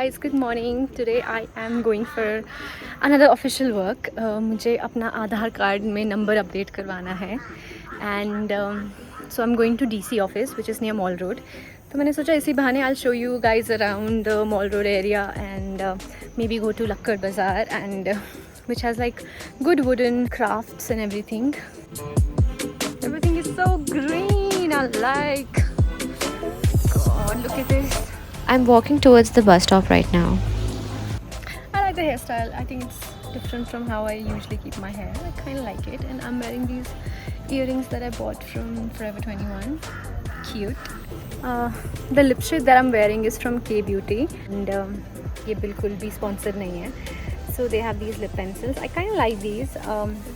guys, good morning. Today I am going for another official work. मुझे अपना आधार card में number update करवाना है and so I'm going to DC office which is near Mall Road. तो मैंने सोचा इसी बहाने I'll show you guys around the Mall Road area and maybe go to Lakkad Bazaar and which has like good wooden crafts and everything. Everything is so green. I like. God, look at this. I'm walking towards the bus stop right now. I like the hairstyle. I think it's different from how I usually keep my hair. I kind of like it, and I'm wearing these earrings that I bought from Forever 21. Cute. The lipstick that I'm wearing is from K Beauty, and ये बिल्कुल भी sponsored नहीं है. So they have these lip pencils. I kind of like these.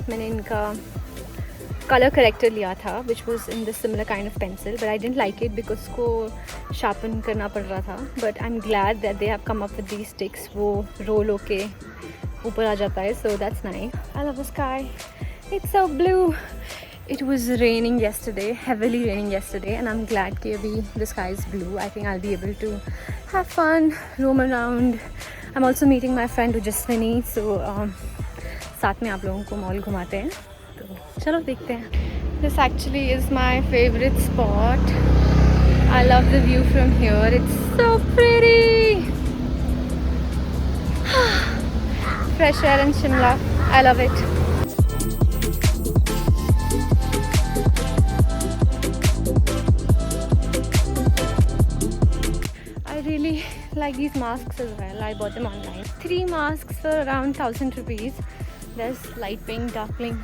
मैंने इनका color corrector लिया था, which was in the similar kind of pencil, but I didn't like it because उसको sharpen करना पड़ रहा था. But I'm glad that they have come up with these sticks. वो roll होके ऊपर आ जाता है, so that's nice. I love the sky. It's so blue. It was raining yesterday, heavily raining yesterday, and I'm glad कि अभी the sky is blue. I think I'll be able to have fun, roam around. I'm also meeting my friend Ujaswini, so साथ में आप लोगों को mall घुमाते हैं. चलो देखते हैं. This actually is my favorite spot. I love the view from here. It's so pretty. Fresh air in Shimla. I love it. I really like these masks as well. I bought them online. 3 masks for around 1,000 rupees. There's light pink, dark pink.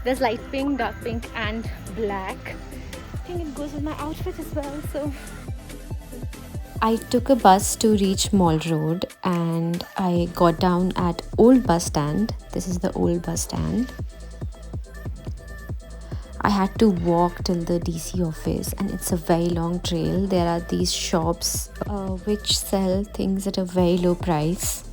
There's light pink, dark pink and black. I think it goes with my outfit as well. So I took a bus to reach Mall Road and I got down at Old Bus Stand. This is the Old Bus Stand. I had to walk till the DC office and it's a very long trail. There are these shops which sell things at a very low price.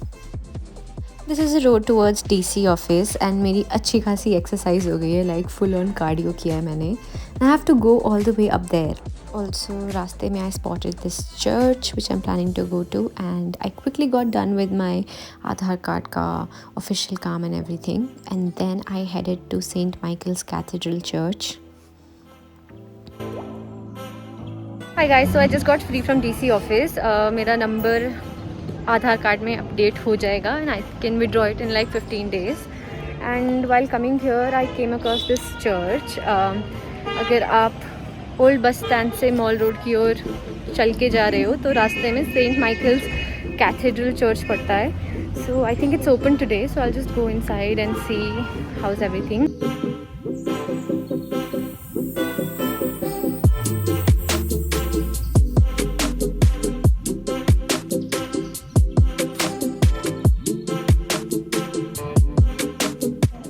This is the road towards DC office and मेरी अच्छी खासी exercise हो गई है, like full on cardio किया है मैंने. I have to go all the way up there. Also रास्ते में I spotted this church which I'm planning to go to and I quickly got done with my Aadhaar card का official काम and everything and then I headed to St. Michael's Cathedral Church. Hi guys, so I just got free from DC office. मेरा number आधार card में update हो जाएगा and I can withdraw it in like 15 days. And while coming here I came across this church. अगर आप old bus stand से mall road की ओर चल के जा रहे हो तो रास्ते में सेंट माइकल्स कैथेड्रल चर्च पड़ता है. So I think it's open today, so I'll just go inside and see how's everything.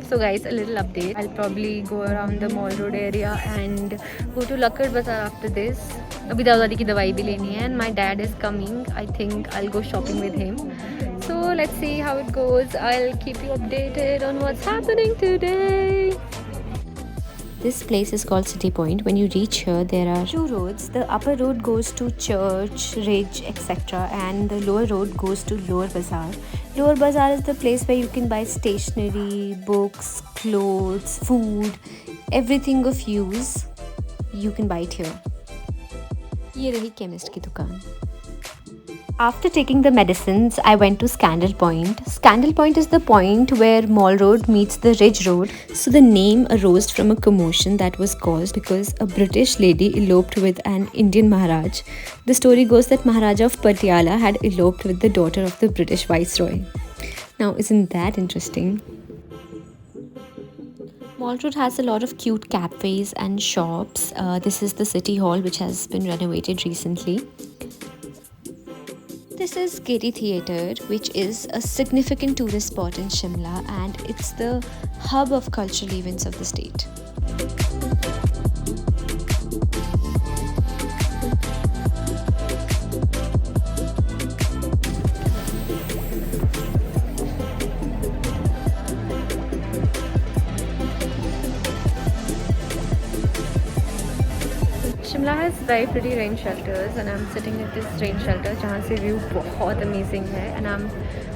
So guys, a little update. I'll probably go around the Mall Road area and go to Lakkad Bazaar after this. अभी दादी की दवाई भी लेनी है and my dad is coming. I think I'll go shopping with him. So let's see how it goes. I'll keep you updated on what's happening today. This place is called City Point. When you reach here, there are 2 roads. The upper road goes to Church, Ridge, etc. and the lower road goes to Lower Bazaar. Lower Bazaar is the place where you can buy stationery, books, clothes, food, everything of use. You can buy it here. ये रही chemist की दुकान. After taking the medicines, I went to Scandal Point. Scandal Point is the point where Mall Road meets the Ridge Road. So the name arose from a commotion that was caused because a British lady eloped with an Indian Maharaj. The story goes that Maharaja of Patiala had eloped with the daughter of the British Viceroy. Now, isn't that interesting? Mall Road has a lot of cute cafes and shops. This is the City Hall which has been renovated recently. This is Gaiety Theatre, which is a significant tourist spot in Shimla and it's the hub of cultural events of the state. Shimla has very pretty rain shelters and I'm sitting at this rain shelter जहाँ से view बहुत amazing है and I'm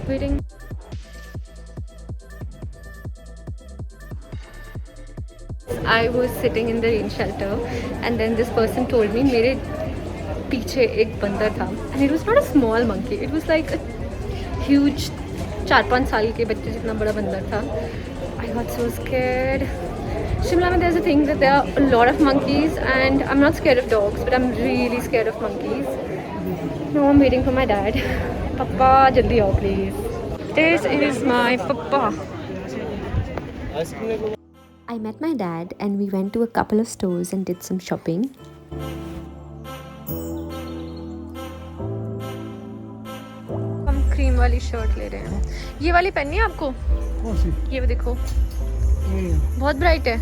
waiting. I was sitting in the rain shelter and then this person told me मेरे पीछे एक बंदर था and it was not a small monkey, it was like a huge 4-5 साल के बच्चे जितना बड़ा बंदर था. I got so scared. Shimla mein there's a thing that there are a lot of monkeys and I'm not scared of dogs but I'm really scared of monkeys. Now I'm waiting for my dad. Papa, jaldi aao please. This is my papa. I met my dad and we went to a couple of stores and did some shopping. हम cream वाली shirt ले रहे हैं. ये वाली पहननी है आपको? ये भी देखो बहुत ब्राइट है.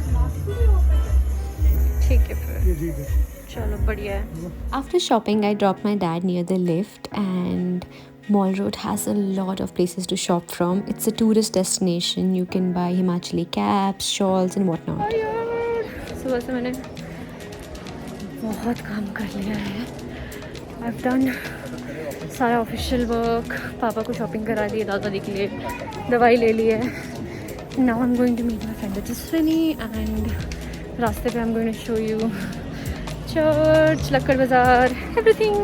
ठीक है फिर चलो बढ़िया है. After shopping, I dropped my dad near the lift, and Mall Road has a lot of places to shop from. It's a tourist destination. You can buy Himachali caps, shawls and whatnot. सुबह से मैंने बहुत काम कर लिया है. I've done सारा official work. पापा को शॉपिंग करा दी है दादाजी के लिए, दवाई ले ली है. Now I'm going to meet my friend Tejaswini and रास्ते पे I'm going to show you church, Lakkad Bazaar, everything.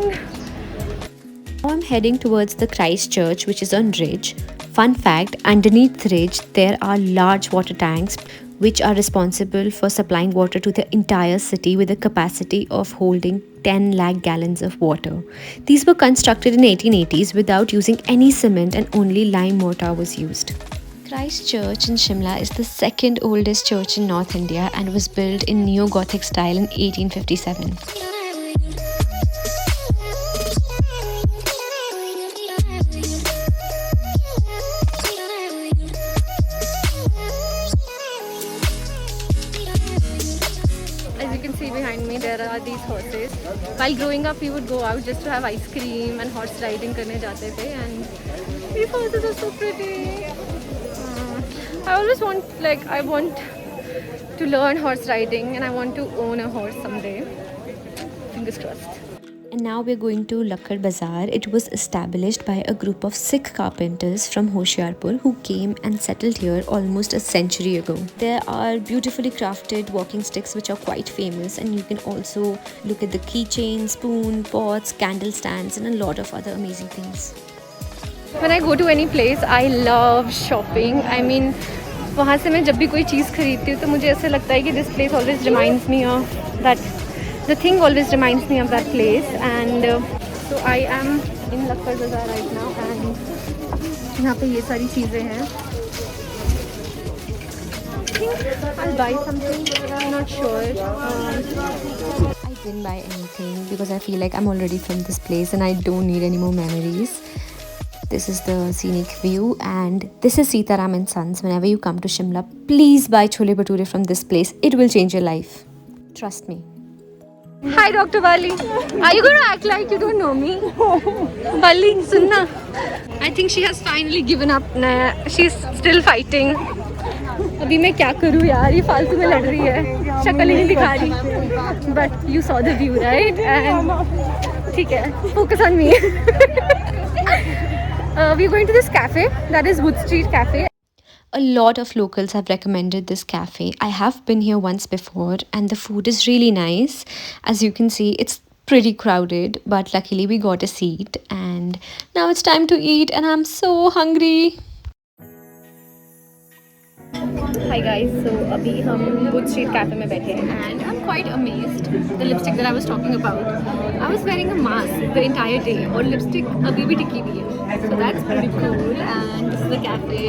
Now I'm heading towards the Christ Church, which is on Ridge. Fun fact, underneath Ridge there are large water tanks which are responsible for supplying water to the entire city with a capacity of holding 10 lakh gallons of water. These were constructed in 1880s without using any cement and only lime mortar was used. Christ Church in Shimla is the second oldest church in North India and was built in Neo-Gothic style in 1857. As you can see behind me, there are these horses. While growing up, we would go out just to have ice cream and horse riding करने जाते थे, and these horses are so pretty. I always want to learn horse riding and I want to own a horse someday. Fingers crossed. And now we're going to Lakkad Bazaar. It was established by a group of Sikh carpenters from Hoshiarpur who came and settled here almost a century ago. There are beautifully crafted walking sticks which are quite famous, and you can also look at the keychains, spoon, pots, candle stands and a lot of other amazing things. When I go to any place, I love shopping. I mean, वहाँ से मैं जब भी कोई चीज़ खरीदती हूँ तो मुझे ऐसे लगता है कि this place always reminds me of that. The thing always reminds me of that place, and so I am in Lakkad Bazaar right now, and यहाँ पे ये सारी चीज़ें हैं. I think I'll buy something. I'm not sure. I didn't buy anything because I feel like I'm already from this place and I don't need any more memories. This is the scenic view, and this is Sitaram and Sons. Whenever you come to Shimla, please buy chole bhature from this place. It will change your life. Trust me. Hi, Dr. Bali. Are you going to act like you don't know me? Bali, sunna. I think she has finally given up. She's still fighting. अभी मैं क्या करूँ यार, ये फालतू में लड़ रही है, शक्ल ही नहीं दिखा रही. But you saw the view, right? And ठीक है, focus on me. We're going to this cafe, that is Wood Street Cafe. A lot of locals have recommended this cafe. I have been here once before and the food is really nice. As you can see, it's pretty crowded, but luckily we got a seat and now it's time to eat and I'm so hungry. Hi guys, so अभी हम Wood Street Cafe में बैठे हैं and I'm quite amazed. The lipstick that I was talking about, I was wearing a mask the entire day और lipstick अभी भी टिकी हुई है. So that's pretty cool, and this is the cafe.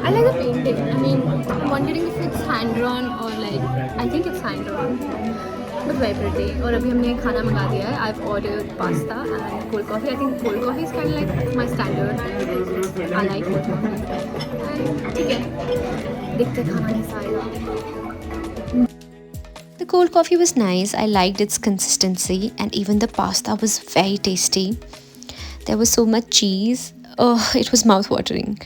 I like the painting. I mean, I'm wondering if it's hand drawn or like, I think it's hand drawn. But very pretty. और अभी हमने खाना मंगा दिया है. I've ordered pasta and cold coffee. I think cold coffee is kind of like my standard. I like cold coffee. And ठीक है, देखते हैं खाना कैसा आएगा. The cold coffee was nice. I liked its consistency and even the pasta was very tasty. There was so much cheese. Oh, it was mouth-watering.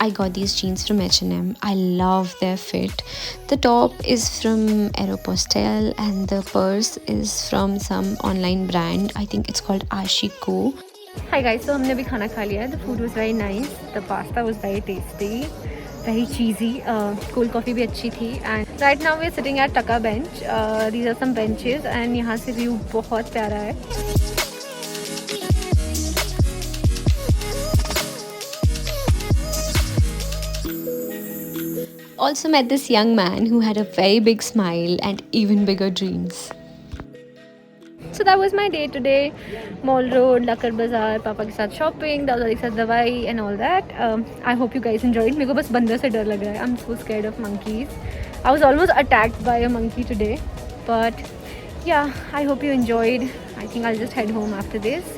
I got these jeans from H&M. I love their fit. The top is from Aeropostale and the purse is from some online brand. I think it's called Ashiko. Hi guys, so हमने भी खाना खा लिया है. The food was very nice. The pasta was very tasty, very cheesy. Cold coffee भी अच्छी थी. And right now we're sitting at Taka bench. These are some benches and यहाँ से view बहुत प्यारा है. Also met this young man who had a very big smile and even bigger dreams. So that was my day today. Mall Road, Lakar Bazaar, पापा के साथ shopping, दादा के साथ दवाई and all that. I hope you guys enjoyed. मेरे को बस बंदर से डर लग रहा है. I'm so scared of monkeys. I was almost attacked by a monkey today. But yeah, I hope you enjoyed. I think I'll just head home after this.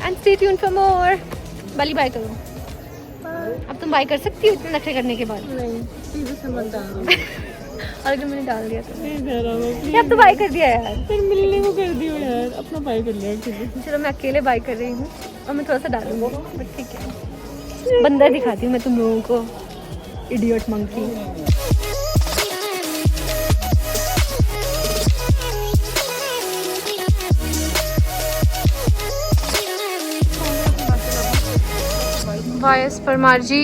And stay tuned for more. Bali bye करो. अब तुम bye कर सकती हो इतने नखरे करने के बाद? नहीं, सीधे से मत डालो। और अगर मैंने डाल दिया तो? नहीं दे रहा मैं। यार तो बाय कर दिया यार। फिर मिलने को कर दियो यार, अपना बाय कर लिया अकेले। चलो मैं अकेले बाय कर रही हूँ और मैं थोड़ा सा डालूंगी, बट ठीक है। बंदर दिखाती हूँ मैं तुम लोगों को, इडियट मंकी। वायस परमार जी